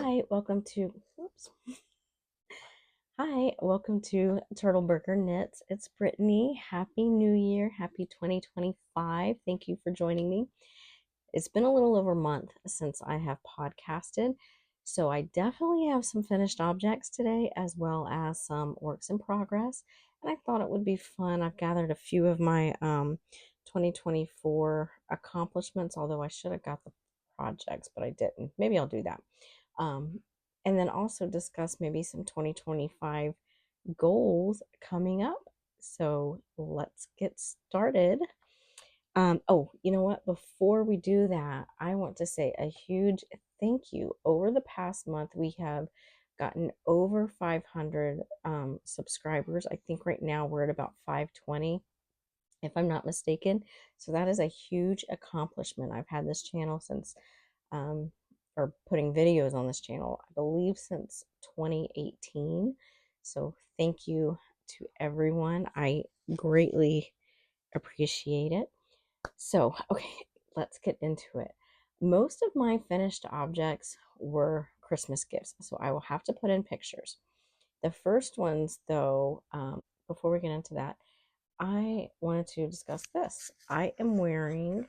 Hi, welcome to, oops. Hi, welcome to Turtle Burger Knits. It's Brittany. Happy New Year. Happy 2025. Thank you for joining me. It's been a little over a month since I have podcasted, so I definitely have some finished objects today as well as some works in progress. And I thought it would be fun. I've gathered a few of my 2024 accomplishments, although I should have got the projects, but I didn't. Maybe I'll do that. Um, and then also discuss maybe some 2025 goals coming up. So let's get started. Oh, you know what? Before we do that, I want to say a huge thank you. Over the past month, we have gotten over 500 subscribers. I think right now we're at about 520, if I'm not mistaken. So that is a huge accomplishment. I've had this channel since um, or putting videos on this channel, I believe since 2018. So thank you to everyone. I greatly appreciate it. So, okay, let's get into it. Most of my finished objects were Christmas gifts, so I will have to put in pictures. The first ones, though, before we get into that, I wanted to discuss this. I am wearing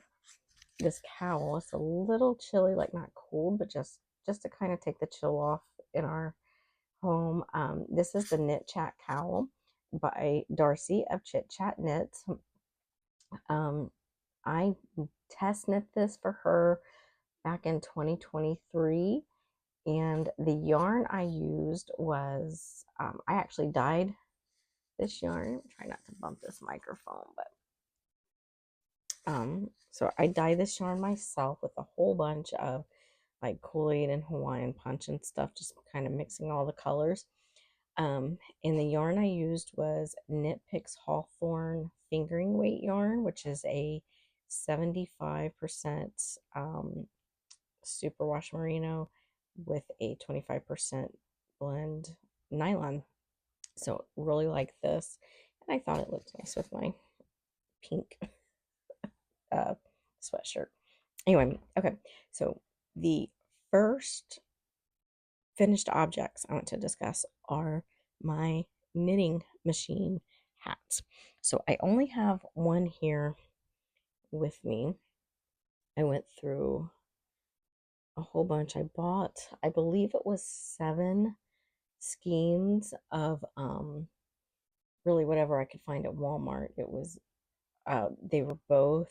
this cowl. It's a little chilly, like not cold, but just to kind of take the chill off in our home. This is the Knit Chat cowl by Darcy of Chit Chat Knits. Um, I test knit this for her back in 2023, and the yarn I used was I actually dyed this yarn. Try not to bump this microphone, but so I dyed this yarn myself with a whole bunch of like Kool-Aid and Hawaiian punch and stuff, just kind of mixing all the colors. And the yarn I used was Knit Picks Hawthorne fingering weight yarn, which is a 75% superwash merino with a 25% blend nylon. So really like this, and I thought it looked nice with my pink sweatshirt. Anyway, okay, so the first finished objects I want to discuss are my knitting machine hats. So I only have one here with me. I went through a whole bunch. I bought, I believe it was 7 skeins of really whatever I could find at Walmart. It was they were both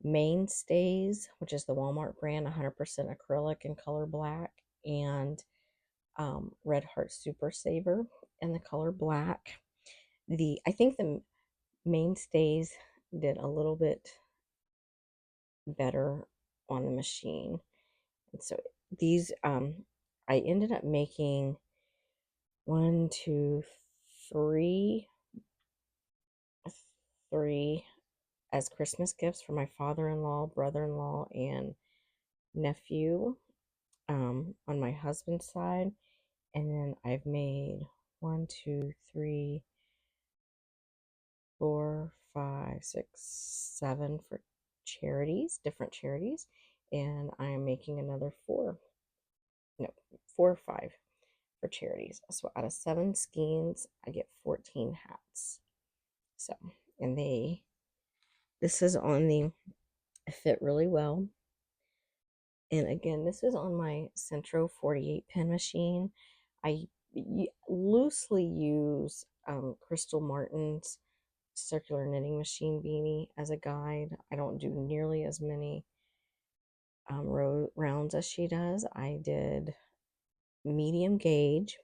Mainstays, which is the Walmart brand, 100% acrylic in color black, and Red Heart Super Saver in the color black. I think the Mainstays did a little bit better on the machine. And so these I ended up making 1, 2, 3 three as Christmas gifts for my father-in-law, brother-in-law, and nephew on my husband's side. And then I've made 1, 2, 3, 4, 5, 6, 7 for charities, different charities. And I am making another 4, no, 4 or 5 for charities. So out of 7 skeins, I get 14 hats. So, and this is on the fit really well. And again, this is on my Centro 48 pin machine. I loosely use Crystal Martin's circular knitting machine beanie as a guide. I don't do nearly as many rounds as she does. I did medium gauge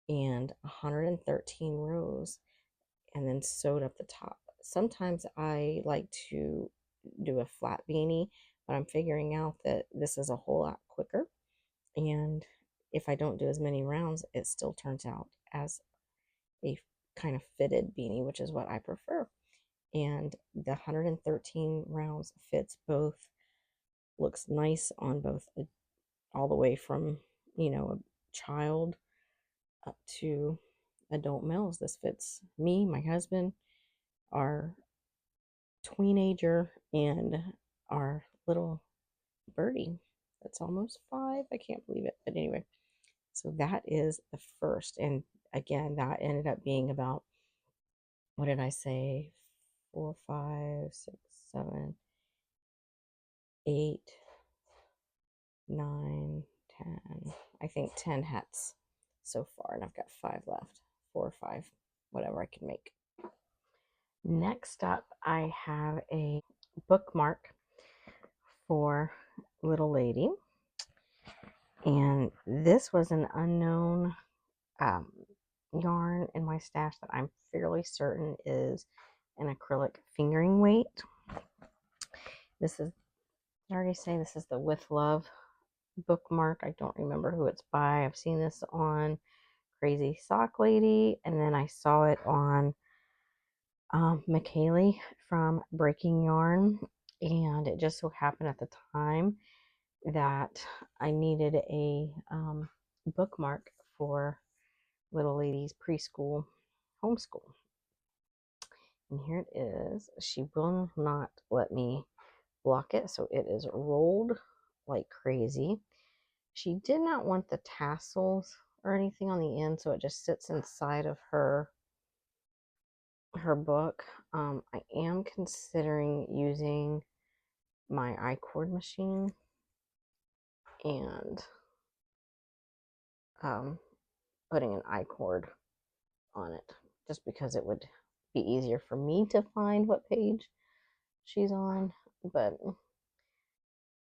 and 113 rows and then sewed up the top. Sometimes I like to do a flat beanie, but I'm figuring out that this is a whole lot quicker. And if I don't do as many rounds, it still turns out as a kind of fitted beanie, which is what I prefer. And the 113 rounds fits both, looks nice on both, all the way from, a child up to adult males. This fits me, my husband, our teenager, and our little birdie It's almost 5. I can't believe it. But anyway, so that is the first. And again, that ended up being about, what did I say? 4, 5, 6, 7, 8, 9, 10. I think 10 hats so far, and I've got 5 left. 4 or 5, whatever I can make. Next up, I have a bookmark for Little Lady. And this was an unknown yarn in my stash that I'm fairly certain is an acrylic fingering weight. This is, did I already say this is the With Love bookmark? I don't remember who it's by. I've seen this on Crazy Sock Lady, and then I saw it on Hayley from Breaking Yarn, and it just so happened at the time that I needed a bookmark for Little Lady's preschool homeschool. And here it is. She will not let me block it, so it is rolled like crazy. She did not want the tassels or anything on the end, so it just sits inside of her book. I am considering using my I-cord machine and putting an I-cord on it, just because it would be easier for me to find what page she's on, but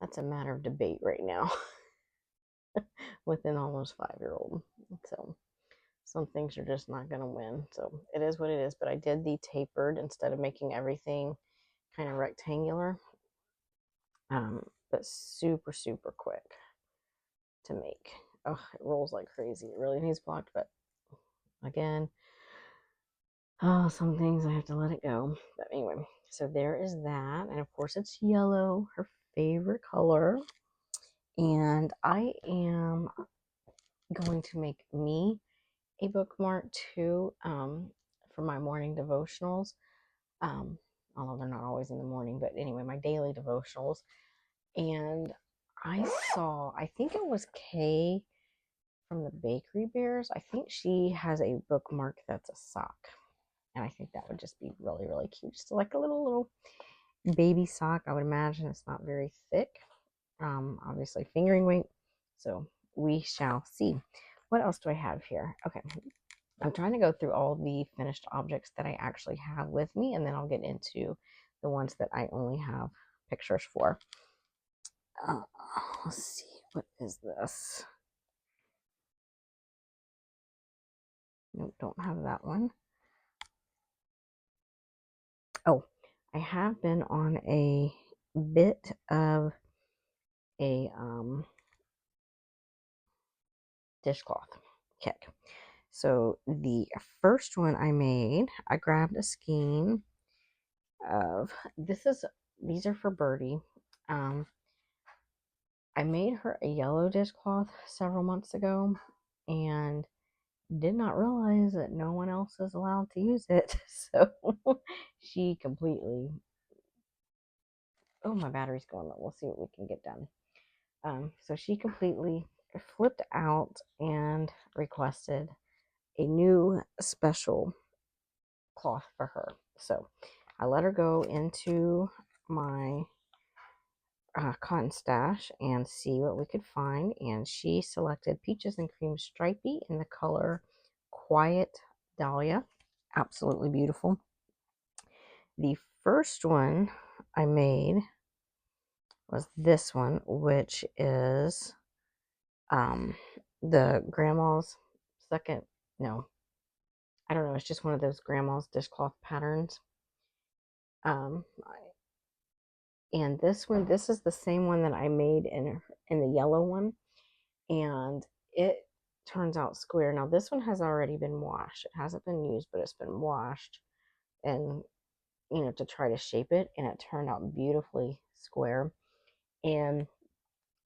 that's a matter of debate right now with an almost 5-year-old. So some things are just not going to win. So it is what it is, but I did the tapered instead of making everything kind of rectangular, but super, super quick to make. Oh, it rolls like crazy. It really needs blocked, but again, oh, some things I have to let it go. But anyway, so there is that. And of course, it's yellow, her favorite color. And I am going to make me a bookmark too, for my morning devotionals. Although they're not always in the morning, but anyway, my daily devotionals. And I saw, I think it was Kay from the Bakery Bears. I think she has a bookmark that's a sock. And I think that would just be really, really cute. Just like a little baby sock. I would imagine it's not very thick. Obviously fingering weight. So we shall see. What else do I have here? Okay. I'm trying to go through all the finished objects that I actually have with me, and then I'll get into the ones that I only have pictures for. Let's see. What is this? Nope, don't have that one. Oh, I have been on a bit of a dishcloth kick. So the first one I made, I grabbed a skein of, these are for Birdie. I made her a yellow dishcloth several months ago and did not realize that no one else is allowed to use it. So she completely, oh, my battery's going low. We'll see what we can get done. So she completely flipped out and requested a new special cloth for her. So I let her go into my cotton stash and see what we could find, and she selected Peaches and Cream Stripey in the color Quiet Dahlia. Absolutely beautiful. The first one I made was this one, which is the Grandma's second, no, I don't know, it's just one of those Grandma's dishcloth patterns. And this one, this is the same one that I made in the yellow one, and it turns out square. Now this one has already been washed. It hasn't been used, but it's been washed, and to try to shape it, and it turned out beautifully square. And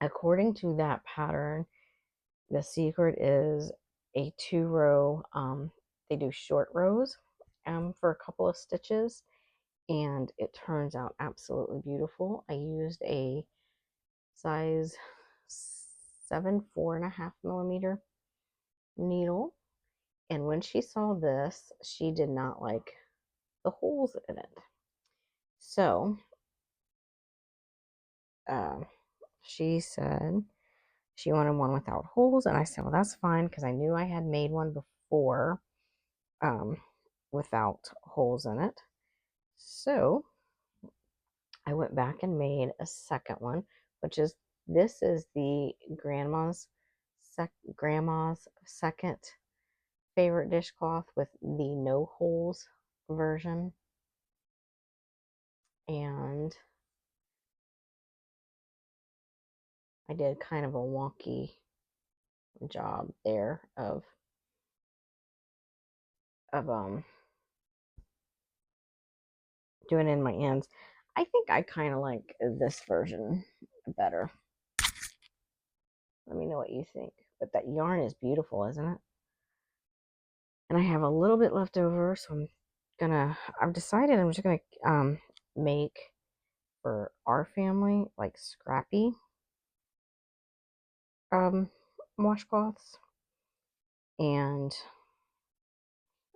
according to that pattern, the secret is a 2-row. They do short rows for a couple of stitches, and it turns out absolutely beautiful. I used a size 4.5 millimeter needle. And when she saw this, she did not like the holes in it. So she said she wanted one without holes. And I said, well, that's fine, because I knew I had made one before without holes in it. So I went back and made a second one, which is, this is the grandma's second favorite dishcloth with the no holes version. And I did kind of a wonky job there of doing it in my ends. I think I kind of like this version better. Let me know what you think. But that yarn is beautiful, isn't it? And I have a little bit left over, so I've decided I'm just gonna make for our family like scrappy washcloths. And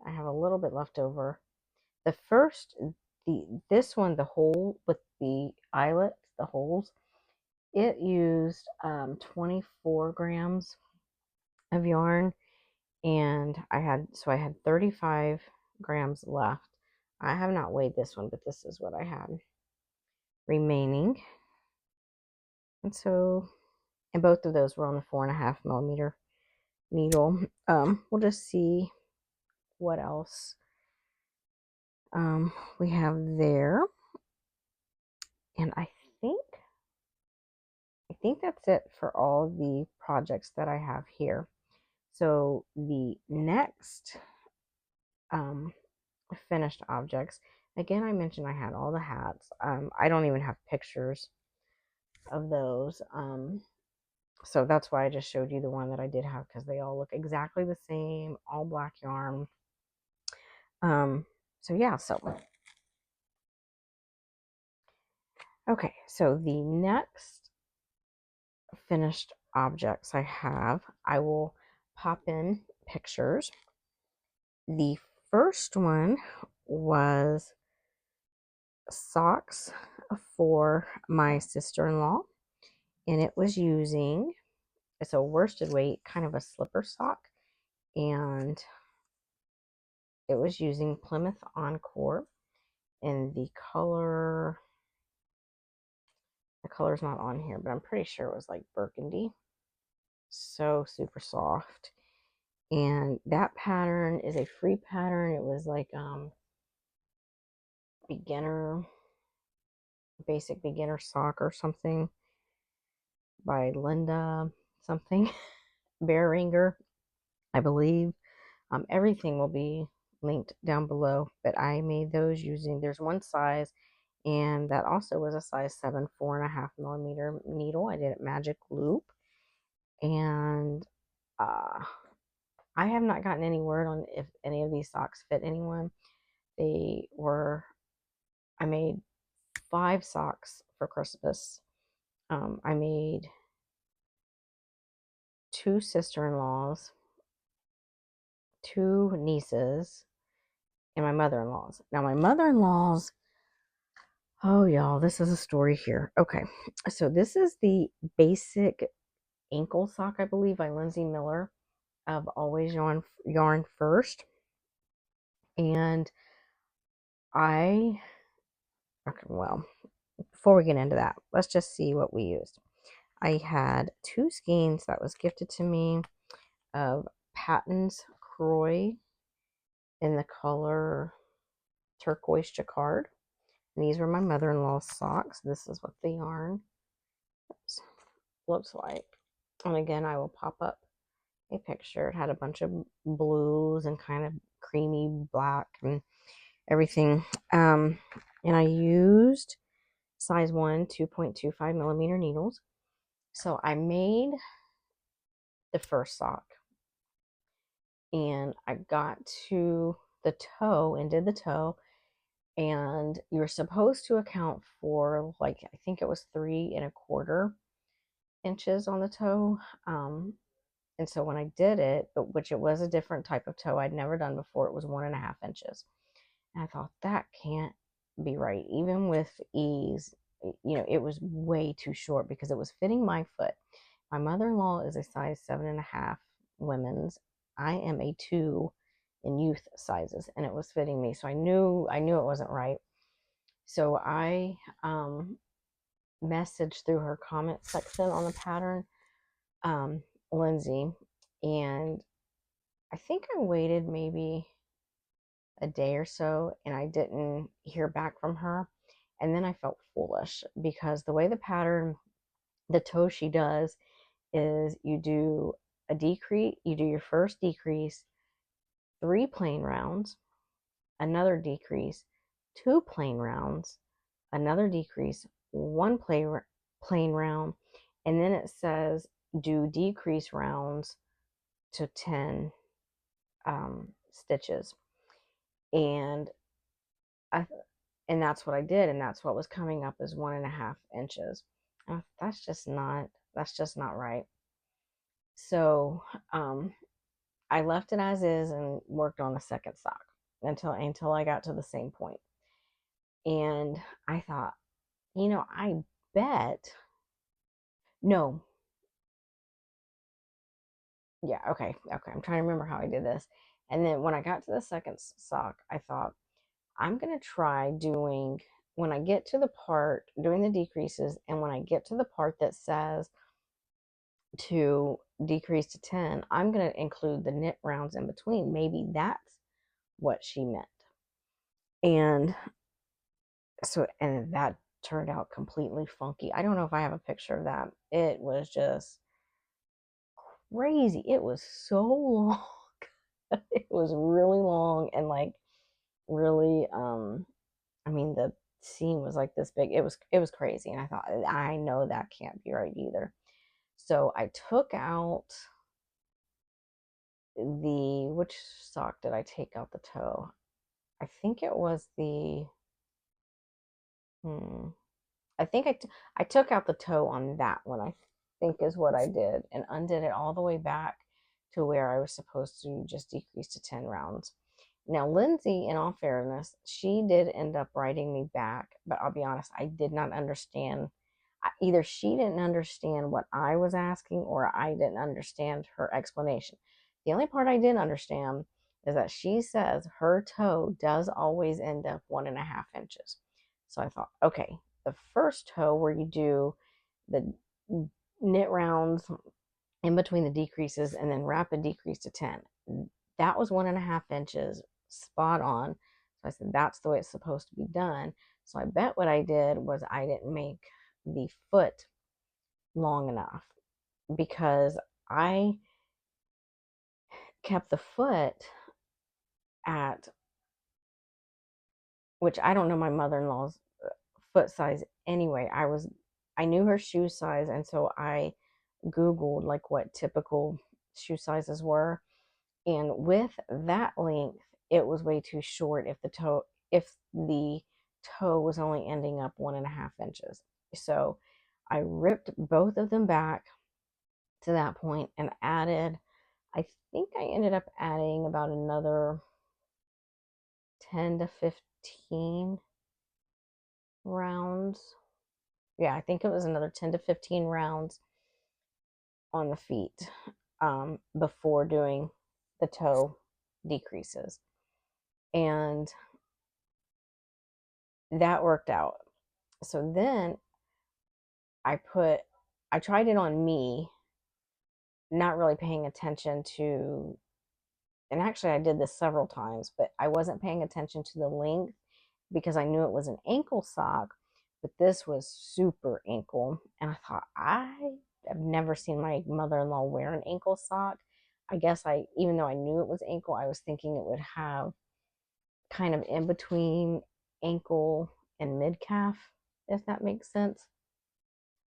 I have a little bit left over. The first, this one, the hole with the eyelets, the holes, it used 24 grams of yarn, and I had 35 grams left. I have not weighed this one, but this is what I had remaining. And so, and both of those were on the 4.5 millimeter needle. We'll just see what else we have there. And I think that's it for all the projects that I have here. So the next finished objects, again, I mentioned I had all the hats. I don't even have pictures of those. So that's why I just showed you the one that I did have, because they all look exactly the same, all black yarn. So yeah, okay, so the next finished objects I will pop in pictures. The first one was socks for my sister-in-law, and it was using, it's a worsted weight, kind of a slipper sock, and it was using Plymouth Encore, and the color's not on here, but I'm pretty sure it was like burgundy. So super soft. And that pattern is a free pattern. It was like basic beginner sock or something by Linda something Beiriger, I believe. Everything will be linked down below, but I made those using, there's one size, and that also was a size 7 4.5 millimeter needle. I did it magic loop, and I have not gotten any word on if any of these socks fit anyone. I made 5 socks for Christmas. I made 2 sister-in-laws, 2 nieces, and my mother-in-law's. Now, my mother-in-law's, oh, y'all, this is a story here. Okay, so this is the basic ankle sock, I believe, by Lindsay Miller of Always Yarn First. And okay, well, before we get into that, let's just see what we used. I had 2 skeins that was gifted to me of Patton's Croy in the color turquoise jacquard. And these were my mother-in-law's socks. This is what the yarn looks like. And again, I will pop up a picture. It had a bunch of blues and kind of creamy black and everything. And I used size 1 2.25 millimeter needles. So I made the first sock, and I got to the toe and did the toe, and you're supposed to account for, like, I think it was 3 1/4 inches on the toe. And so when I did it, which it was a different type of toe I'd never done before, it was 1.5 inches. And I thought, that can't be right. Even with ease, it was way too short because it was fitting my foot. My mother-in-law is a size 7.5 women's. I am a 2 in youth sizes, and it was fitting me. So I knew it wasn't right. So I messaged through her comment section on the pattern, Lindsay, and I think I waited maybe a day or so and I didn't hear back from her. And then I felt foolish because the way the pattern, the toe she does is you do your first decrease, 3 plain rounds, another decrease, 2 plain rounds, another decrease, 1 plain round, and then it says do decrease rounds to 10 stitches. And I and that's what I did, and that's what was coming up as 1.5 inches. That's just not right. So I left it as is and worked on the second sock until I got to the same point. And I thought, I bet no. Yeah, okay. I'm trying to remember how I did this. And then when I got to the second sock, I thought, I'm going to try doing, when I get to the part, doing the decreases, and when I get to the part that says to decrease to 10, I'm going to include the knit rounds in between. Maybe that's what she meant. And that turned out completely funky. I don't know if I have a picture of that. It was just crazy. It was so long. It was really long and like really the seam was like this big. It was crazy, and I thought, I know that can't be right either. So I took out which sock did I take out the toe? I think it was I think I took out the toe on that one, I think is what I did, and undid it all the way back to where I was supposed to just decrease to 10 rounds. Now, Lindsay, in all fairness, she did end up writing me back, but I'll be honest, I did not understand. Either she didn't understand what I was asking or I didn't understand her explanation. The only part I didn't understand is that she says her toe does always end up 1.5 inches. So I thought, okay, the first toe where you do the knit rounds in between the decreases and then rapid decrease to 10, that was 1.5 inches, spot on. So I said, that's the way it's supposed to be done. So I bet what I did was I didn't make the foot long enough because I kept the foot at, which I don't know my mother-in-law's foot size anyway. I knew her shoe size, and so I Googled like what typical shoe sizes were. And with that length, it was way too short if the toe was only ending up 1.5 inches. So I ripped both of them back to that point and added, I think I ended up adding about another 10 to 15 rounds. Yeah, I think it was another 10 to 15 rounds on the feet before doing the toe decreases. And that worked out. So then I tried it on me, not really paying attention to, and actually I did this several times, but I wasn't paying attention to the length because I knew it was an ankle sock, but this was super ankle. And I thought, I have never seen my mother-in-law wear an ankle sock. I guess even though I knew it was ankle, I was thinking it would have kind of in between ankle and mid-calf, if that makes sense.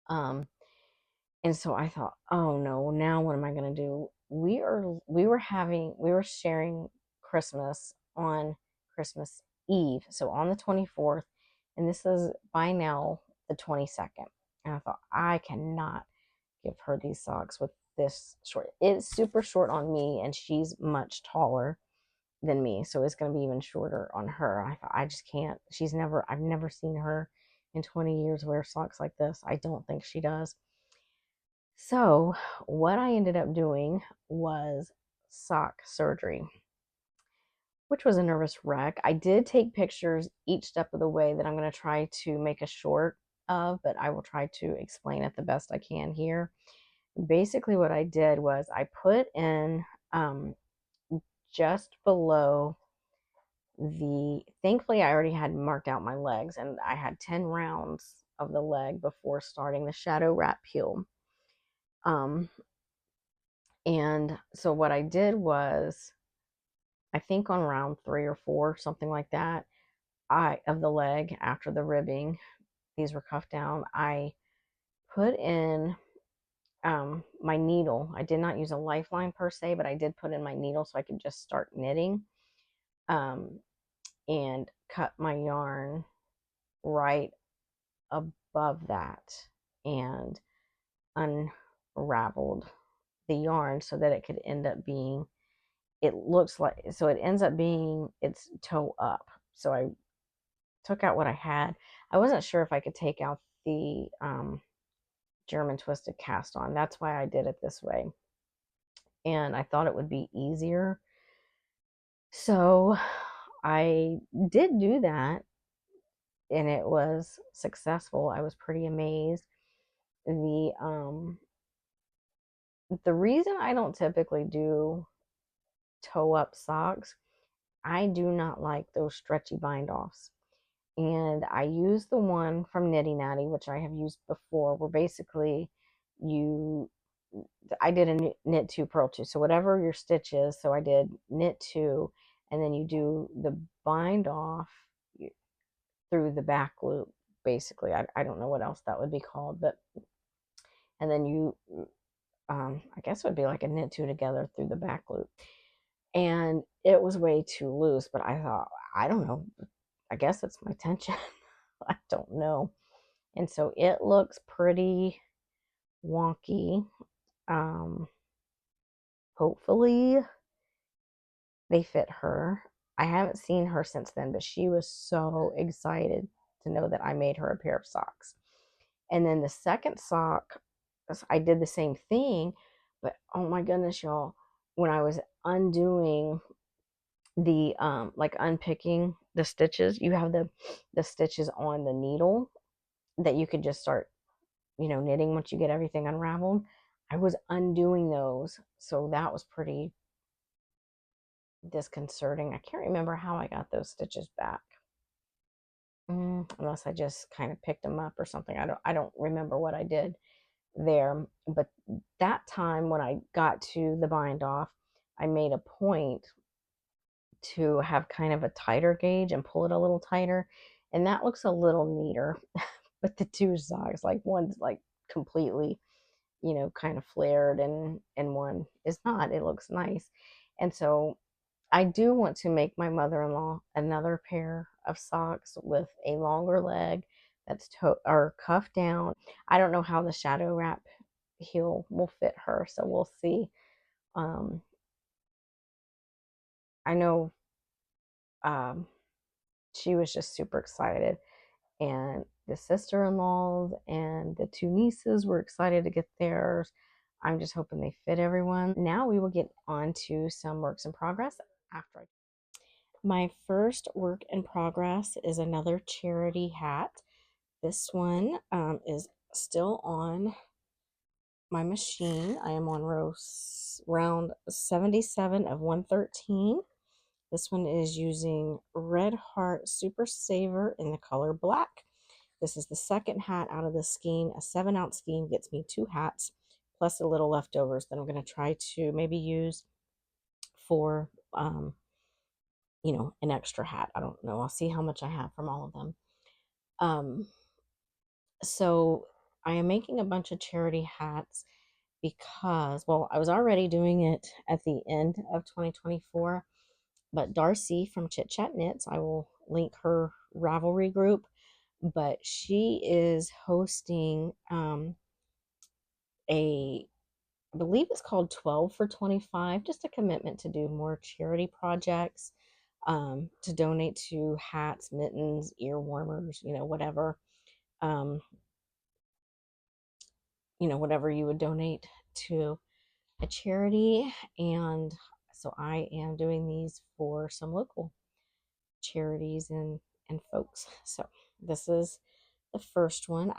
And so I thought, oh no, now what am I going to do? We were sharing Christmas on Christmas Eve, so on the 24th, and this is by now the 22nd. And I thought, I cannot give her these socks with this short. It's super short on me, and she's much taller than me, so it's going to be even shorter on her. I just can't. I've never seen her in 20 years wear socks like this. I don't think she does. So what I ended up doing was sock surgery, which was a nervous wreck. I did take pictures each step of the way that I'm going to try to make a short of, but I will try to explain it the best I can here. Basically, what I did was I put in just below thankfully, I already had marked out my legs, and I had 10 rounds of the leg before starting the shadow wrap heel. And so what I did was, I think on round 3 or 4, something like that, of the leg after the ribbing, these were cuffed down, I put in my needle. I did not use a lifeline per se, but I did put in my needle so I could just start knitting, and cut my yarn right above that and unraveled the yarn so that it could end up being, it looks like, so it ends up being its toe up. So I took out what I had. I wasn't sure if I could take out the German twisted cast on. That's why I did it this way. And I thought it would be easier. So I did do that, and it was successful. I was pretty amazed. The reason I don't typically do toe up socks, I do not like those stretchy bind offs. And I use the one from Nitty Natty, which I have used before, where basically I did a knit 2, purl 2. So whatever your stitch is, so I did knit 2, and then you do the bind off through the back loop, basically. I don't know what else that would be called, but, and then you, I guess it would be like a knit 2 together through the back loop. And it was way too loose, but I thought, I don't know, I guess it's my tension. I don't know. And so it looks pretty wonky. Hopefully they fit her. I haven't seen her since then, but she was so excited to know that I made her a pair of socks. And then the second sock, I did the same thing, but oh my goodness, y'all, when I was undoing the like unpicking the stitches, you have the stitches on the needle that you could just start, knitting once you get everything unraveled. I was undoing those, so that was pretty disconcerting. I can't remember how I got those stitches back, unless I just kind of picked them up or something. I don't remember what I did there. But that time when I got to the bind off, I made a point to have kind of a tighter gauge and pull it a little tighter, and that looks a little neater. But the two socks, like one's like completely, kind of flared, and one is not. It looks nice. And so I do want to make my mother-in-law another pair of socks with a longer leg that's or cuffed down. I don't know how the shadow wrap heel will fit her, so we'll see. I know she was just super excited, and the sister-in-laws and the two nieces were excited to get theirs. I'm just hoping they fit everyone. Now we will get on to some works in progress after. My first work in progress is another charity hat. This one is still on my machine. I am on round 77 of 113. This one is using Red Heart Super Saver in the color black. This is the second hat out of the skein. A 7-ounce skein gets me 2 hats, plus a little leftovers that I'm going to try to maybe use for, an extra hat. I don't know. I'll see how much I have from all of them. So I am making a bunch of charity hats because, well, I was already doing it at the end of 2024, but Darcy from Chit Chat Knits, I will link her Ravelry group, but she is hosting I believe it's called 12 for 25, just a commitment to do more charity projects, to donate to hats, mittens, ear warmers, whatever, um, whatever you would donate to a charity. And so I am doing these for some local charities and folks. So this is the first one.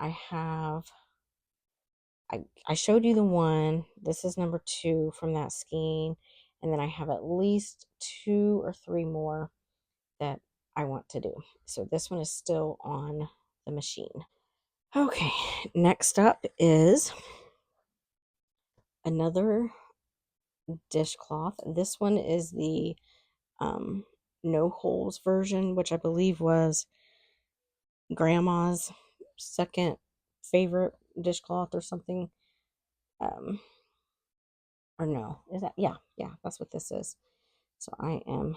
I showed you the one. This is number 2 from that skein. And then I have at least 2 or 3 more that I want to do. So this one is still on the machine. Okay, next up is another dishcloth. This one is the no holes version, which I believe was Grandma's second favorite dishcloth or something. Or no, is that, yeah, that's what this is. So I am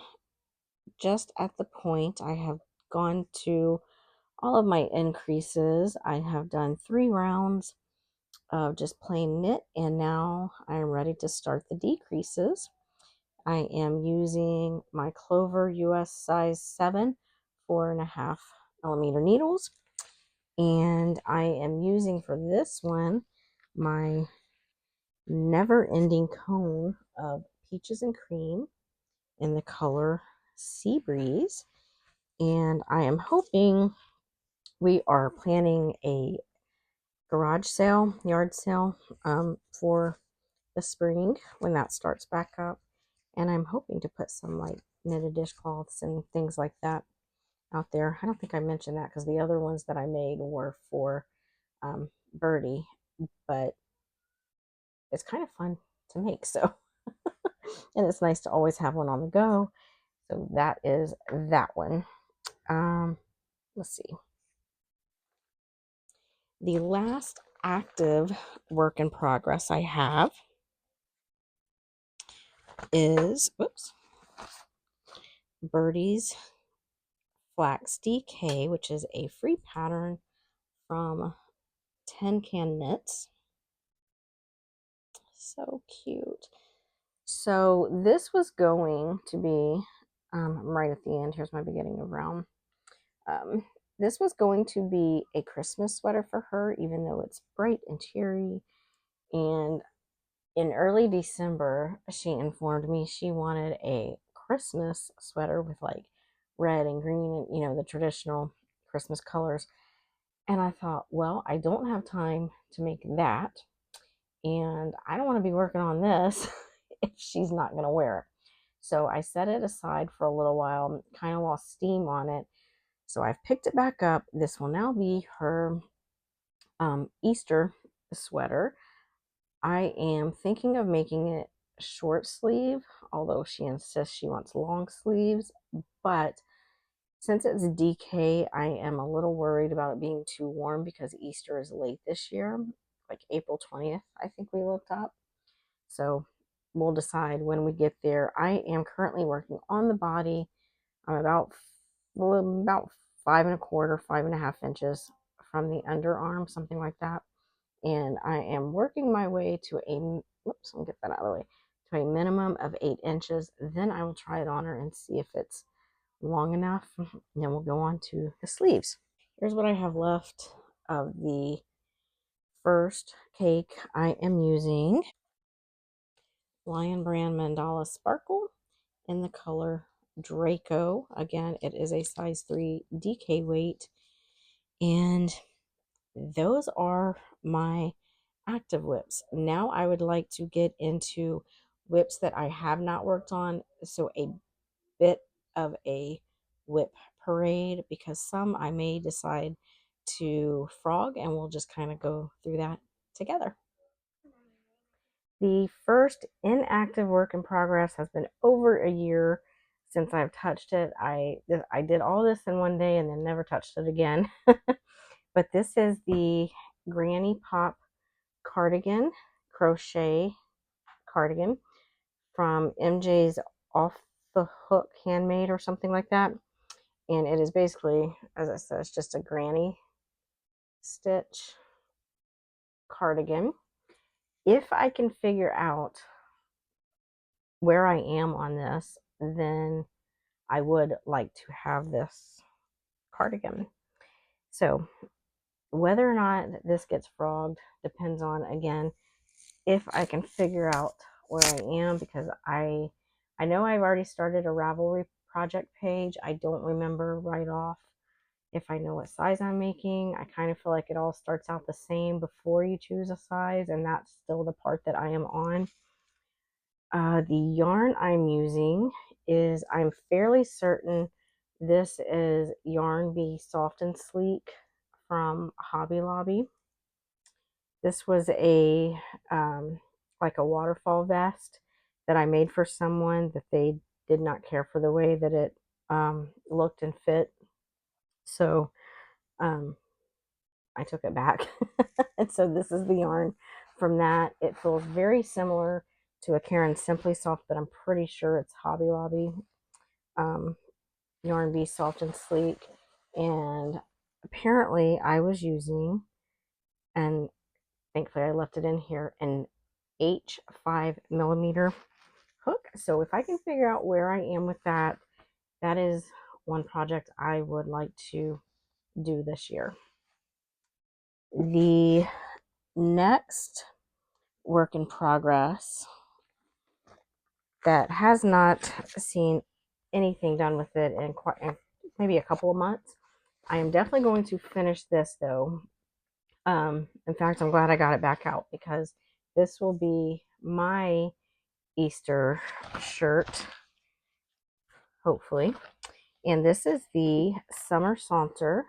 just at the point. I have gone to all of my increases. I have done 3 rounds of just plain knit, and now I am ready to start the decreases. I am using my Clover US size 7 4.5mm needles, and I am using for this one my never ending cone of peaches and cream in the color Seabreeze. And I am hoping, we are planning a garage sale, yard sale, for the spring when that starts back up. And I'm hoping to put some like knitted dishcloths and things like that out there. I don't think I mentioned that because the other ones that I made were for Birdie, but it's kind of fun to make. So, and it's nice to always have one on the go. So that is that one. Let's see. The last active work in progress I have is, Birdie's Flax DK, which is a free pattern from Tin Can Knits. So cute. So this was going to be, right at the end, here's my beginning of round. This was going to be a Christmas sweater for her, even though it's bright and cheery. And in early December, she informed me she wanted a Christmas sweater with like red and green and, the traditional Christmas colors. And I thought, well, I don't have time to make that. And I don't want to be working on this if she's not going to wear it. So I set it aside for a little while, kind of lost steam on it. So I've picked it back up. This will now be her Easter sweater. I am thinking of making it short sleeve, although she insists she wants long sleeves. But since it's DK, I am a little worried about it being too warm because Easter is late this year, like April 20th, I think we looked up. So we'll decide when we get there. I am currently working on the body. I'm about 5.25, 5.5 inches from the underarm, something like that. And I am working my way to whoops, let me get that out of the way, to a minimum of 8 inches. Then I will try it on her and see if it's long enough. And then we'll go on to the sleeves. Here's what I have left of the first cake. I am using Lion Brand Mandala Sparkle in the color Draco. Again, it is a size 3 DK weight. And those are my active whips. Now I would like to get into whips that I have not worked on. So a bit of a whip parade, because some I may decide to frog, and we'll just kind of go through that together. The first inactive work in progress has been over a year since I've touched it. I did all this in one day and then never touched it again. But this is the Granny Pop Cardigan, crochet cardigan from MJ's Off the Hook Handmade or something like that. And it is basically, as I said, it's just a granny stitch cardigan. if I can figure out where I am on this, then I would like to have this cardigan. So whether or not this gets frogged depends on, again, if I can figure out where I am, because I know I've already started a Ravelry project page. I don't remember right off if I know what size I'm making. I kind of feel like it all starts out the same before you choose a size, and that's still the part that I am on. The yarn I'm using is, I'm fairly certain this is Yarn Be Soft and Sleek from Hobby Lobby. This was a like a waterfall vest that I made for someone that they did not care for the way that it looked and fit. So I took it back. And so this is the yarn from that. It feels very similar to a Guerin Simply Soft, but I'm pretty sure it's Hobby Lobby. Yarn Be Soft and Sleek. And apparently I was using, and thankfully I left it in here, an H5mm hook. So if I can figure out where I am with that, that is one project I would like to do this year. The next work in progress that has not seen anything done with it in maybe a couple of months. I am definitely going to finish this though. In fact, I'm glad I got it back out, because this will be my Easter shirt, hopefully. And this is the Summer Saunter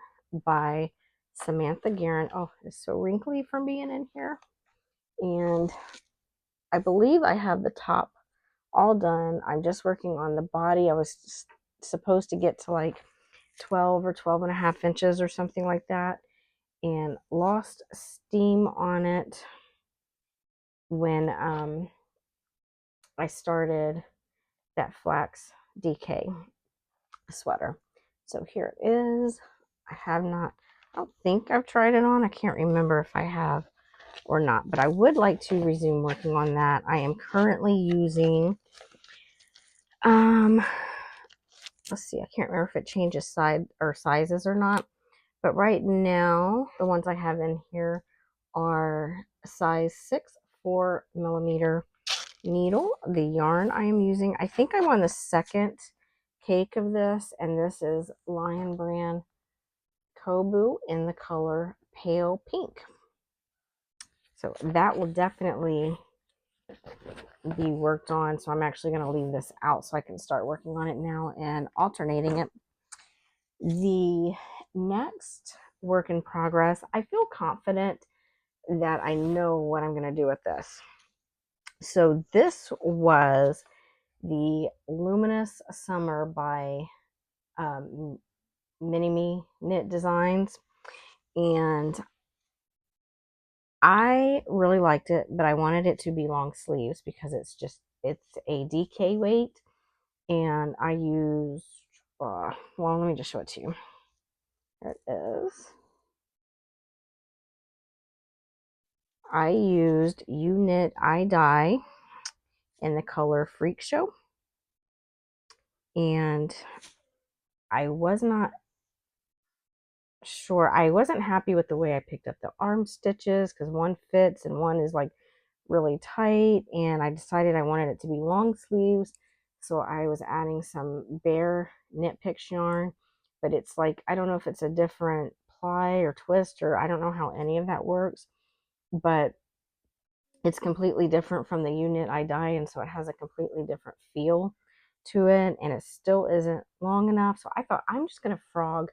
by Samantha Guerin. Oh, it's so wrinkly from being in here. And I believe I have the top all done. I'm just working on the body. I was supposed to get to like 12 or 12 and a half inches or something like that, and lost steam on it when I started that Flax DK sweater. So here it is. I don't think I've tried it on. I can't remember if I have or not, but I would like to resume working on that. I am currently using, let's see, I can't remember if it changes size or sizes or not, but right now the ones I have in here are size 6 4mm needle. The yarn I am using, I think I'm on the second cake of this, and this is Lion Brand Kobu in the color Pale Pink. So that will definitely be worked on. So I'm actually going to leave this out so I can start working on it now and alternating it. The next work in progress, I feel confident that I know what I'm going to do with this. So this was the Luminous Summer by Mini Me Knit Designs, and I really liked it, but I wanted it to be long sleeves because it's a DK weight, and I used, well, let me just show it to you. There it is. I used You Knit, I Dye in the color Freak Show, and I was not sure. I wasn't happy with the way I picked up the arm stitches, because one fits and one is like really tight, and I decided I wanted it to be long sleeves, so I was adding some bare Knit Picks yarn, but it's like, I don't know if it's a different ply or twist, or I don't know how any of that works, but it's completely different from the You Knit I Dye, and so it has a completely different feel to it, and it still isn't long enough. So I thought, I'm just going to frog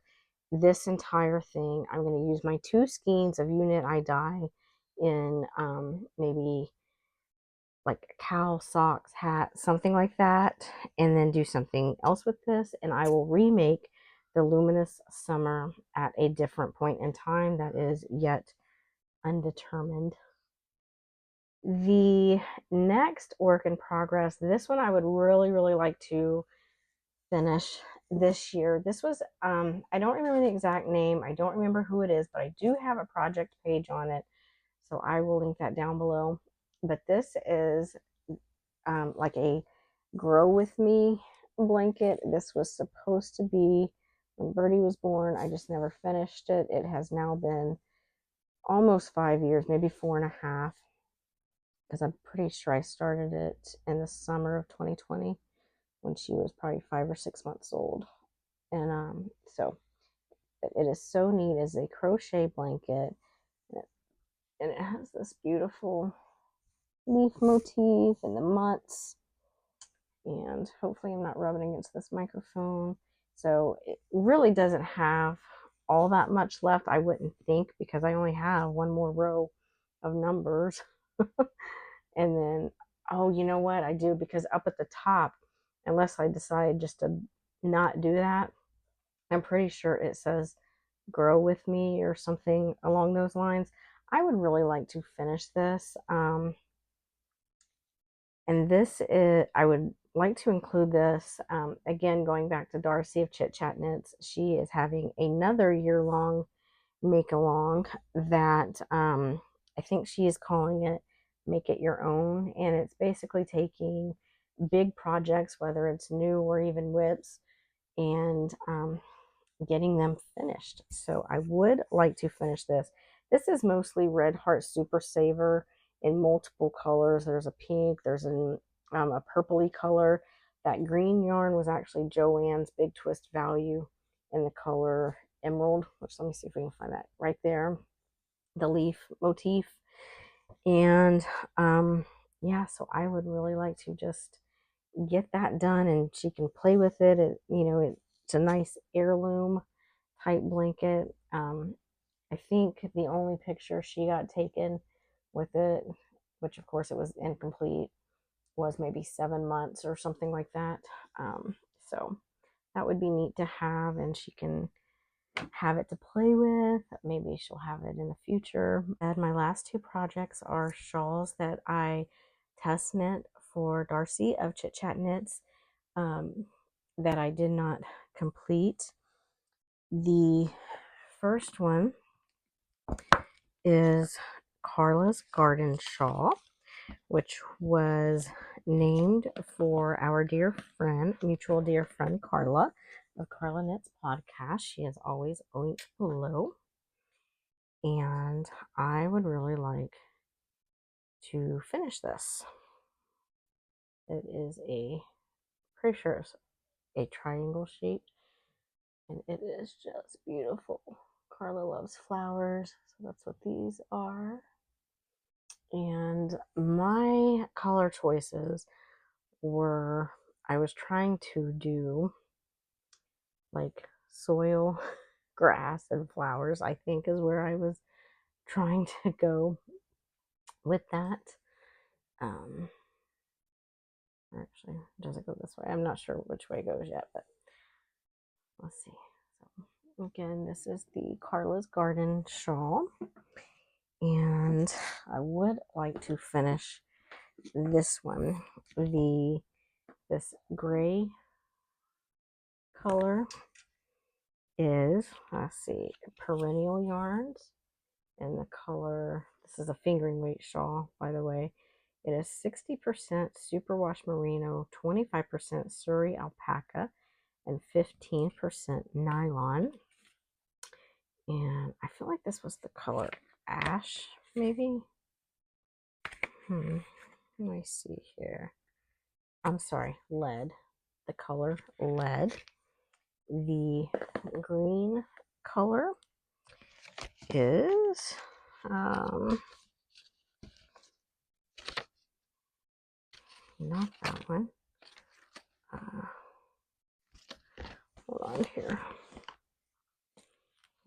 this entire thing. I'm going to use my 2 skeins of You Knit I Dye in maybe like a cowl, socks, hat, something like that, and then do something else with this, and I will remake the Luminous Summer at a different point in time that is yet undetermined. The next work in progress, this one I would really, really like to finish this year. This was, I don't remember the exact name. I don't remember who it is, but I do have a project page on it, so I will link that down below. but this is like a grow with me blanket. This was supposed to be when Birdie was born. I just never finished it. It has now been almost 5 years, maybe 4.5, because I'm pretty sure I started it in the summer of 2020 when she was probably 5 or 6 months old. And so it is so neat as a crochet blanket, and it has this beautiful leaf motif and the mutts, and hopefully I'm not rubbing against this microphone. So it really doesn't have all that much left, I wouldn't think, because I only have one more row of numbers. And then, oh, you know what I do, because up at the top, unless I decide just to not do that, I'm pretty sure it says grow with me or something along those lines. I would really like to finish this. And this is, I would like to include this, again, going back to Darcy of Chit Chat Knits. She is having another year-long make-along that I think she is calling it Make It Your Own. And it's basically taking big projects, whether it's new or even whips, and getting them finished. So I would like to finish this. This is mostly Red Heart Super Saver in multiple colors. There's a pink, there's a purpley color. That green yarn was actually Joann's Big Twist Value in the color Emerald, which, let me see if we can find that right there, the leaf motif. And yeah, so I would really like to just get that done, and she can play with it. It's a nice heirloom type blanket. I think the only picture she got taken with it, which of course it was incomplete, was maybe 7 months or something like that. So that would be neat to have, and she can have it to play with. Maybe she'll have it in the future. And my last two projects are shawls that I test knit for Darcy of Chit Chat Knits, that I did not complete. The first one is Carla's Garden Shawl, which was named for our dear friend, mutual dear friend, Carla of Carla Knits podcast. She is always linked below. And I would really like to finish this. It is pretty sure it's a triangle shape, and it is just beautiful. Carla loves flowers, so that's what these are. And my color choices were, I was trying to do like soil, grass, and flowers, I think is where I was trying to go with that. Actually, does it go this way? I'm not sure which way it goes yet, but let's see. So again, this is the Carla's Garden Shawl, and I would like to finish this one. This gray color is, let's see, Perennial Yarns, and the color, this is a fingering weight shawl, by the way. It is 60% superwash merino, 25% Surrey alpaca, and 15% nylon. And I feel like this was the color ash, maybe. Let me see here. I'm sorry, lead. The color lead. The green color is not that one. Hold on here.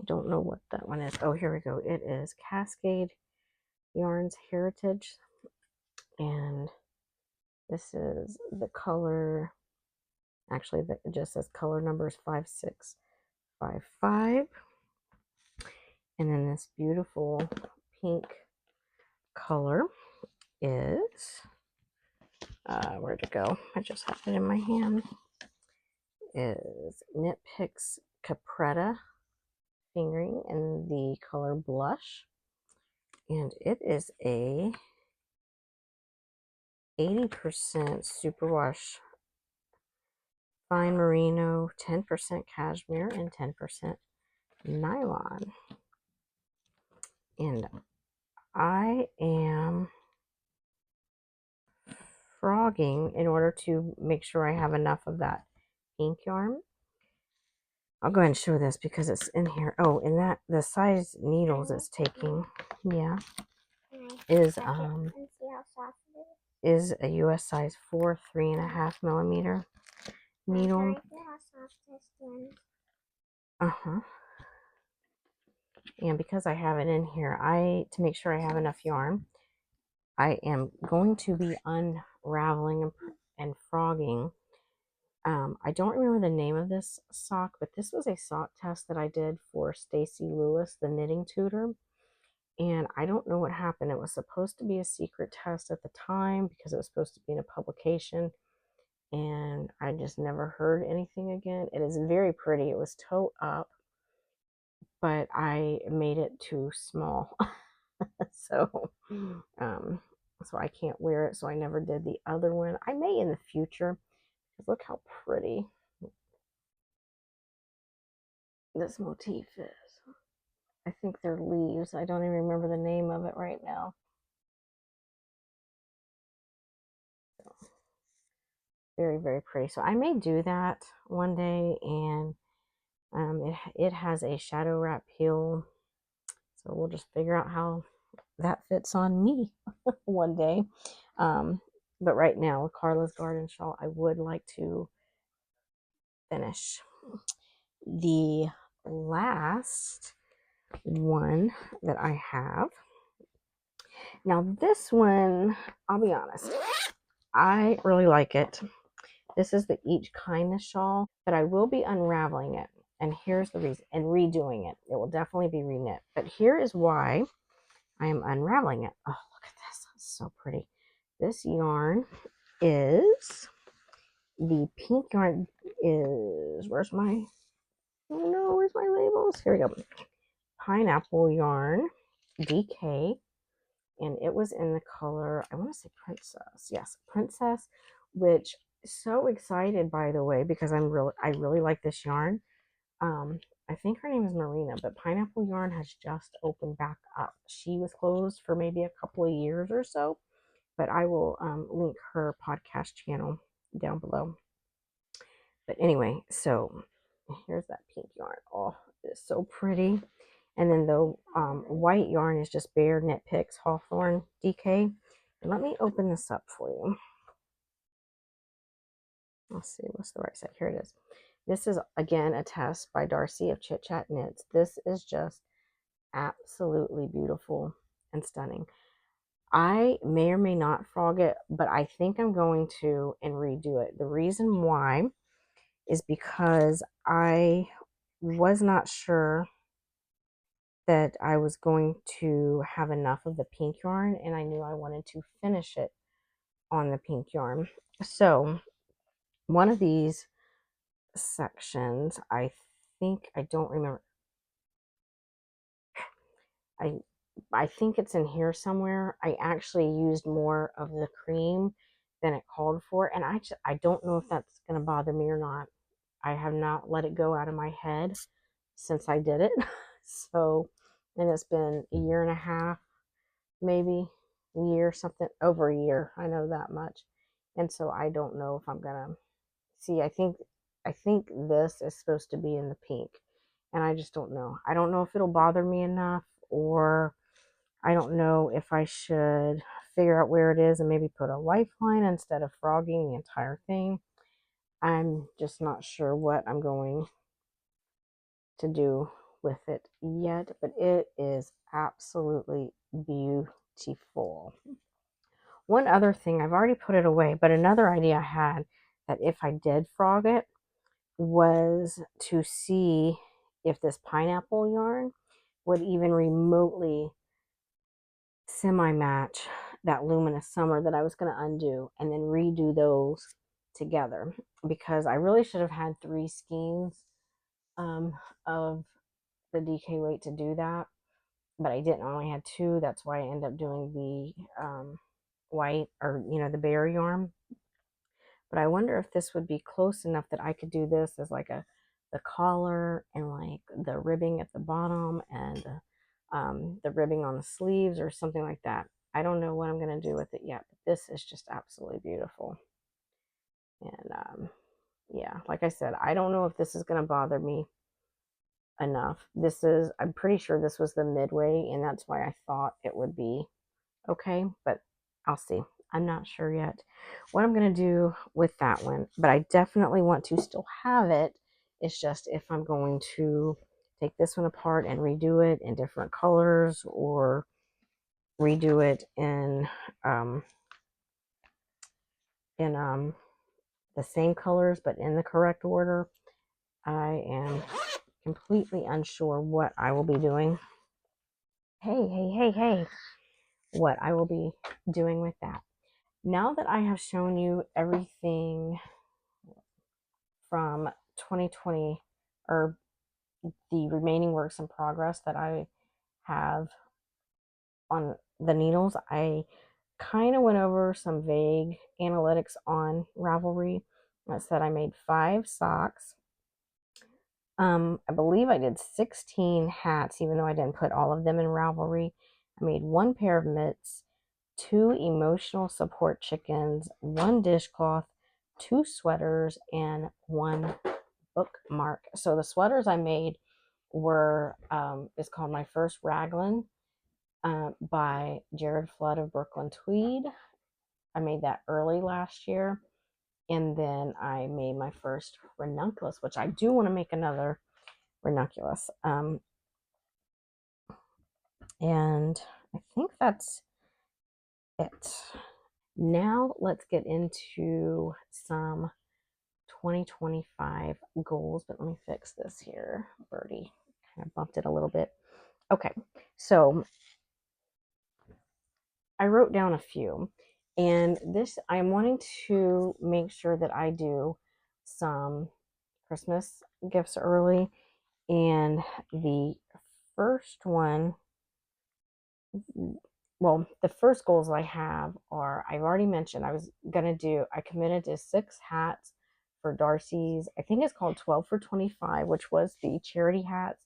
I don't know what that one is. Oh, here we go. It is Cascade Yarns Heritage, and this is the color. Actually, it just says color numbers 5655. And then this beautiful pink color is, where'd it go? I just have it in my hand. Is Knit Picks Capretta fingering in the color Blush. And it is a 80% superwash fine merino, 10% cashmere, and 10% nylon. And I am frogging in order to make sure I have enough of that pink yarn. I'll go ahead and show this because it's in here. Oh, and that the size needles it's taking, yeah, is a US size 4 3.5 millimeter needle. And because I have it in here, to make sure I have enough yarn, I am going to be unraveling and frogging. I don't remember the name of this sock, but this was a sock test that I did for Stacy Lewis, the knitting tutor. And I don't know what happened. It was supposed to be a secret test at the time because it was supposed to be in a publication. And I just never heard anything again. It is very pretty. It was toe up, but I made it too small. so I can't wear it. So I never did the other one. I may in the future. Look how pretty this motif is. I think they're leaves. I don't even remember the name of it right now. So, very, very pretty. So I may do that one day, and it has a shadow wrap heel. So we'll just figure out how that fits on me one day. But right now, with Carla's garden shawl, I would like to finish. The last one that I have. Now this one, I'll be honest, I really like it. This is the Each Kindness shawl, but I will be unraveling it. And here's the reason, and redoing it. It will definitely be reknit. But here is why I am unraveling it. Oh, look at this. It's so pretty. This yarn is, the pink yarn is, where's my labels? Here we go. Pineapple yarn, DK. And it was in the color, I want to say Princess. Yes, Princess, which so excited, by the way, because I really like this yarn. I think her name is Marina, but Pineapple Yarn has just opened back up. She was closed for maybe a couple of years or so, but I will link her podcast channel down below. But anyway, so here's that pink yarn. Oh, it's so pretty. And then the white yarn is just Bare Knit Picks Hawthorne DK. And let me open this up for you. Let's see, what's the right side? Here it is. This is, again, a test by Darcy of Chit Chat Knits. This is just absolutely beautiful and stunning. I may or may not frog it, but I think I'm going to and redo it. The reason why is because I was not sure that I was going to have enough of the pink yarn, and I knew I wanted to finish it on the pink yarn. So one of these sections, I don't remember. I think it's in here somewhere. I actually used more of the cream than it called for, and I don't know if that's going to bother me or not. I have not let it go out of my head since I did it. So, and it's been a year and a half, maybe a year, something over a year. I know that much. And so I don't know if I'm gonna see. I think this is supposed to be in the pink, and I just don't know. I don't know if it'll bother me enough, or I don't know if I should figure out where it is and maybe put a lifeline instead of frogging the entire thing. I'm just not sure what I'm going to do with it yet, but it is absolutely beautiful. One other thing, I've already put it away, but another idea I had, that if I did frog it, was to see if this pineapple yarn would even remotely semi-match that Luminous Summer that I was going to undo, and then redo those together, because I really should have had 3 skeins of the DK weight to do that, but I didn't. I only had 2. That's why I ended up doing white, or the bear yarn. But I wonder if this would be close enough that I could do this as like the collar and like the ribbing at the bottom and the ribbing on the sleeves or something like that. I don't know what I'm going to do with it yet, but this is just absolutely beautiful. And yeah, like I said, I don't know if this is going to bother me enough. I'm pretty sure this was the midway, and that's why I thought it would be okay, but I'll see. I'm not sure yet what I'm going to do with that one, but I definitely want to still have it. It's just if I'm going to take this one apart and redo it in different colors, or redo it um, in the same colors but in the correct order. I am completely unsure what I will be doing. Hey, hey, hey, hey. What I will be doing with that. Now that I have shown you everything from 2020, or the remaining works in progress that I have on the needles, I kind of went over some vague analytics on Ravelry. That said, I made 5 socks. I believe I did 16 hats, even though I didn't put all of them in Ravelry. I made 1 pair of mitts, 2 emotional support chickens, 1 dishcloth, 2 sweaters, and 1 bookmark. So the sweaters I made were, it's called My First Raglan, by Jared Flood of Brooklyn Tweed. I made that early last year. And then I made my first ranunculus, which I do want to make another ranunculus. And I think that's it. Now let's get into some 2025 goals, but let me fix this here. Birdie kind of bumped it a little bit. Okay, so I wrote down a few, and this, I'm wanting to make sure that I do some Christmas gifts early. And the first one, well, the first goals I have are, I've already mentioned, I committed to 6 hats for Darcy's, I think it's called 12 for 25, which was the charity hats.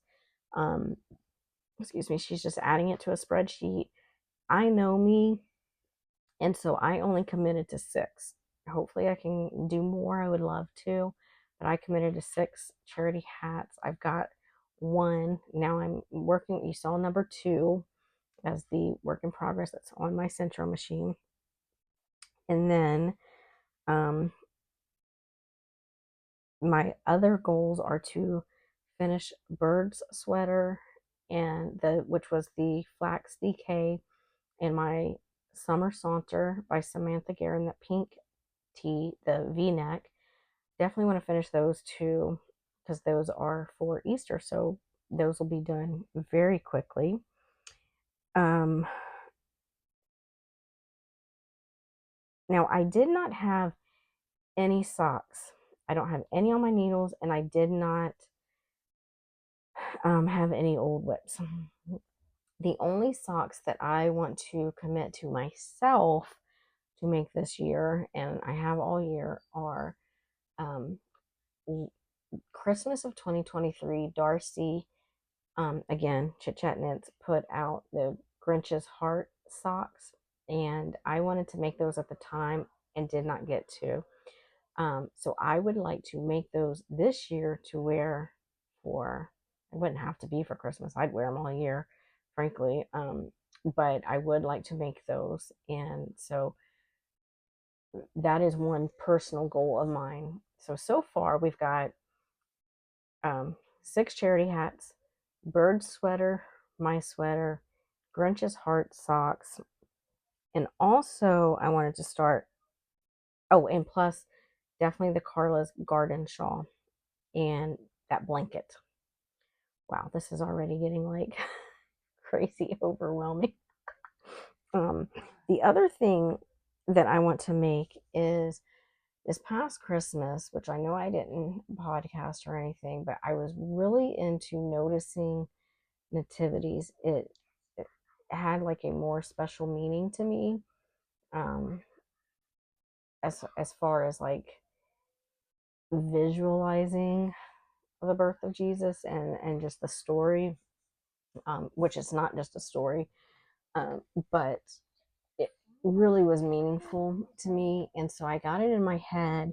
Excuse me, she's just adding it to a spreadsheet. I know me, and so I only committed to 6. Hopefully I can do more. I would love to, but I committed to 6 charity hats. I've got 1. Now I'm working, you saw number 2 as the work in progress that's on my Centro machine. And then my other goals are to finish Bird's sweater, and which was the Flax DK, and my Summer Saunter by Samantha Guerin, that pink tee, the V-neck. Definitely want to finish those 2 because those are for Easter, so those will be done very quickly. Now I did not have any socks. I don't have any on my needles, and I did not have any old whips. The only socks that I want to commit to myself to make this year, and I have all year, are Christmas of 2023. Darcy, again, Chit Chat Knits, put out the Grinch's Heart socks, and I wanted to make those at the time and did not get to. So I would like to make those this year to wear for, it wouldn't have to be for Christmas. I'd wear them all year, frankly. But I would like to make those. And so that is one personal goal of mine. So far we've got 6 charity hats, Bird sweater, my sweater, Grinch's Heart socks, and also I wanted to start, oh, and plus definitely the Carla's garden shawl and that blanket. Wow, this is already getting like crazy overwhelming. The other thing that I want to make is, this past Christmas, which I know I didn't podcast or anything, but I was really into noticing nativities. It had like a more special meaning to me um, as far as like visualizing the birth of Jesus and just the story, which is not just a story, but it really was meaningful to me. And so I got it in my head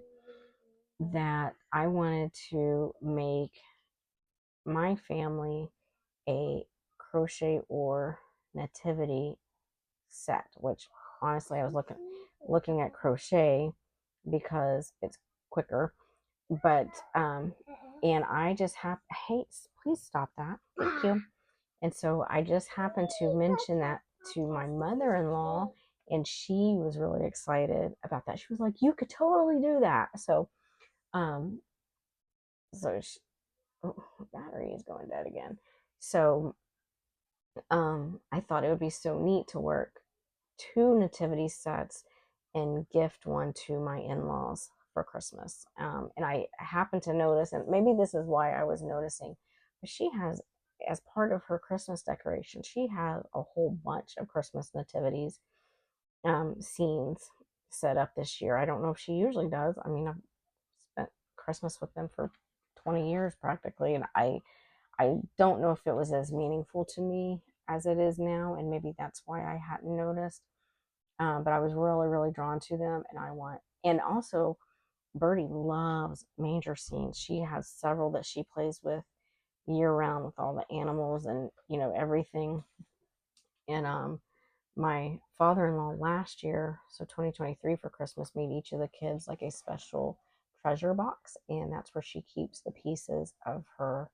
that I wanted to make my family a crochet or nativity set, which honestly I was looking at crochet because it's quicker, but and I just have, hey, please stop that, thank you. And so I just happened to mention that to my mother-in-law, and she was really excited about that. She was like, you could totally do that. So um so she, oh, battery is going dead again. So I thought it would be so neat to work two nativity sets and gift one to my in-laws for Christmas. And I happened to notice, and maybe this is why I was noticing, but she has, as part of her Christmas decoration, she has a whole bunch of Christmas nativities scenes set up this year. I don't know if she usually does. I mean, I've spent Christmas with them for 20 years practically, and I don't know if it was as meaningful to me as it is now, and maybe that's why I hadn't noticed. But I was really, really drawn to them, and also Birdie loves manger scenes. She has several that she plays with year round with all the animals and everything. And my father-in-law last year, so 2023 for Christmas, made each of the kids like a special treasure box, and that's where she keeps the pieces of her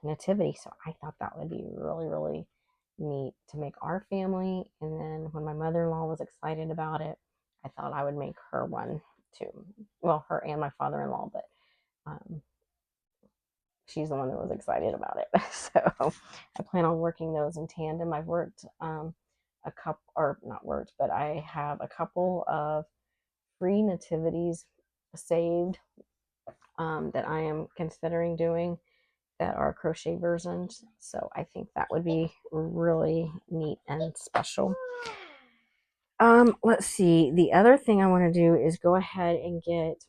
nativity. So I thought that would be really, really neat to make our family. And then when my mother-in-law was excited about it, I thought I would make her one too. Well, her and my father-in-law, but um, she's the one that was excited about it. So I plan on working those in tandem. I've worked a couple, or not worked, but I have a couple of free nativities saved that I am considering doing that are crochet versions. So I think that would be really neat and special. Let's see. The other thing I want to do is go ahead and get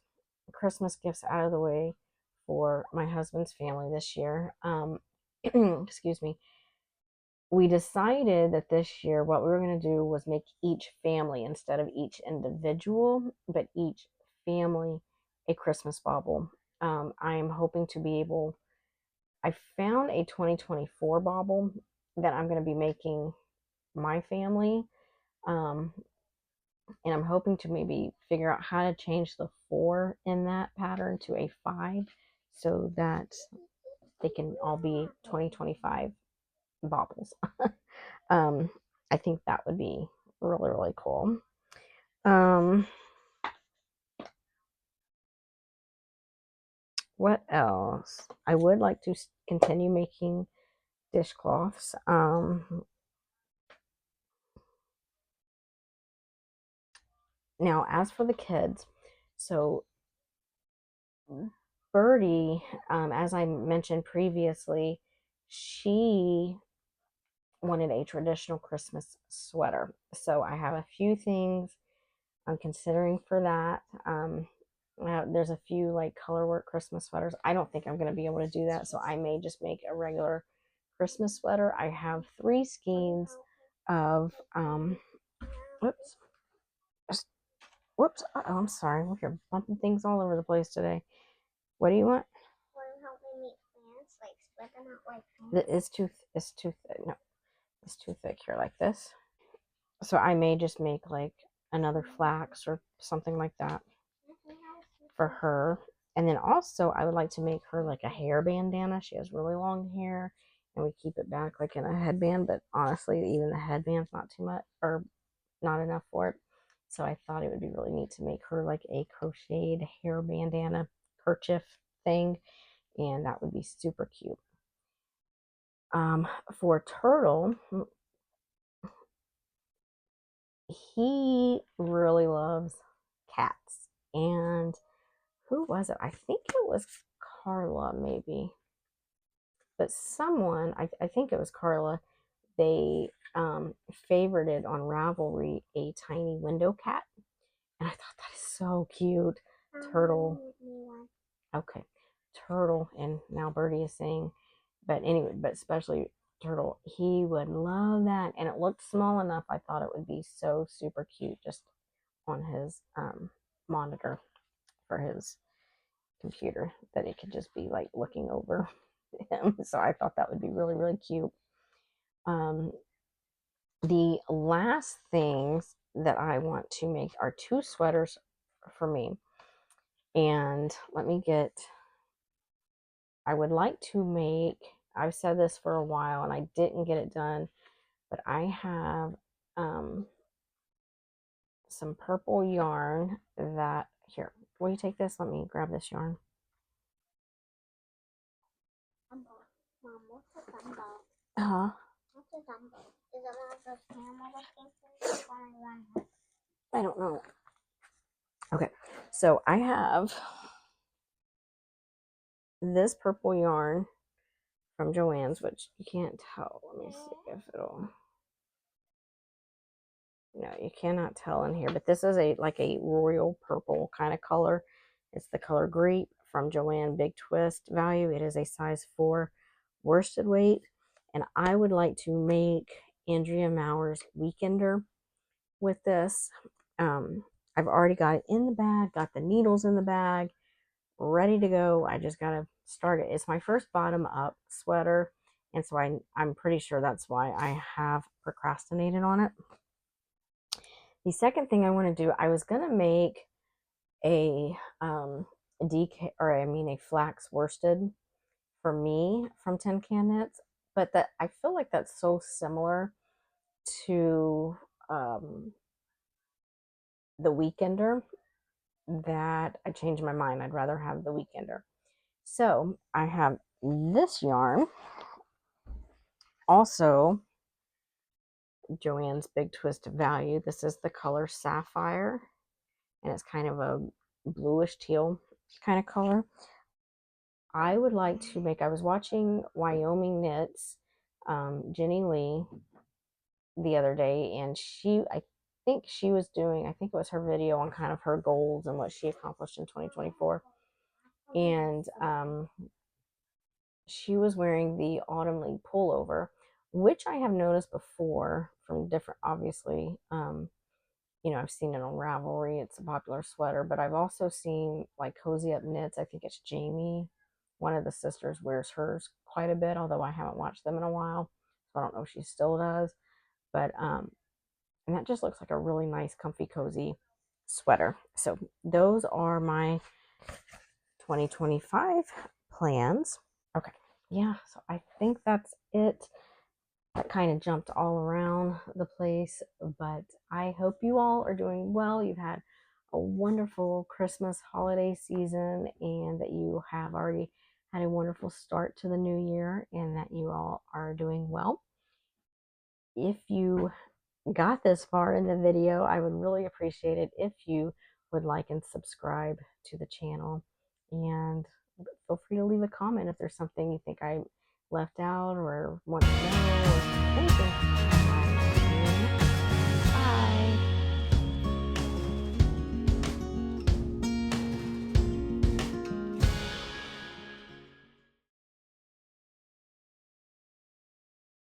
Christmas gifts out of the way for my husband's family this year. Excuse me. We decided that this year what we were going to do was make each family, instead of each individual, but each family, a Christmas bauble. I am hoping to be able, I found a 2024 bauble that I'm going to be making my family. Um, and I'm hoping to maybe figure out how to change the 4 in that pattern to a 5 so that they can all be 2025 baubles. um, I think that would be really, really cool. What else? I would like to continue making dishcloths. Now, as for the kids, so Birdie, as I mentioned previously, she wanted a traditional Christmas sweater. So I have a few things I'm considering for that. There's a few like colorwork Christmas sweaters. I don't think I'm going to be able to do that, so I may just make a regular Christmas sweater. I have 3 skeins of whoops, whoops. Oh, I'm sorry. Look, you're bumping things all over the place today. What do you want? Help me make pants, like spread them out like pants. It's too thick. No, it's too thick here, like this. So I may just make like another flax or something like that for her. And then also I would like to make her like a hair bandana. She has really long hair and we keep it back like in a headband, but honestly, even the headband's not too much or not enough for it. So I thought it would be really neat to make her like a crocheted hair bandana kerchief thing, and that would be super cute. For Turtle, he really loves cats. And who was it? I think it was Carla, maybe. But someone, I think it was Carla, they favorited on Ravelry a tiny window cat. And I thought that is so cute. Turtle. Okay. Turtle. And now Birdie is saying, but anyway, but especially Turtle, he would love that. And it looked small enough. I thought it would be so super cute just on his monitor for his computer, that it could just be like looking over him. So I thought that would be really, really cute. The last things that I want to make are 2 sweaters for me. And let me get, I would like to make, I've said this for a while and I didn't get it done, but I have some purple yarn that, here, will you take this? Let me grab this yarn. Uh-huh. I don't know. Okay, so I have this purple yarn from Joann's, which you can't tell. Let me see if it'll, no, you cannot tell in here, but this is a like a royal purple kind of color. It's the color Grape from Joann Big Twist value. It is a size 4 worsted weight, and I would like to make Andrea Mauer's Weekender with this. I've already got it in the bag, got the needles in the bag, ready to go. I just gotta start it. It's my first bottom up sweater, and so I'm pretty sure that's why I have procrastinated on it. The second thing I want to do, I was gonna make a DK, or I mean a flax worsted for me from Tin Can Knits, but that I feel like that's so similar to the Weekender that I changed my mind. I'd rather have the Weekender. So I have this yarn, also Joann's Big Twist value. This is the color Sapphire, and it's kind of a bluish teal kind of color. I would like to make, I was watching Wyoming Knits, Jenny Lee, the other day, and I think she was doing, I think it was her video on kind of her goals and what she accomplished in 2024. And she was wearing the Autumn League pullover, which I have noticed before from different, obviously, you know, I've seen it on Ravelry. It's a popular sweater, but I've also seen like Cozy Up Knits. I think it's Jamie, one of the sisters, wears hers quite a bit, although I haven't watched them in a while, so I don't know if she still does. But and that just looks like a really nice, comfy, cozy sweater. So those are my 2025 plans. Okay, yeah, so I think that's it. That kind of jumped all around the place, but I hope you all are doing well. You've had a wonderful Christmas holiday season, and that you have already had a wonderful start to the new year, and that you all are doing well. If you got this far in the video, I would really appreciate it if you would like and subscribe to the channel, and feel free to leave a comment if there's something you think I left out or want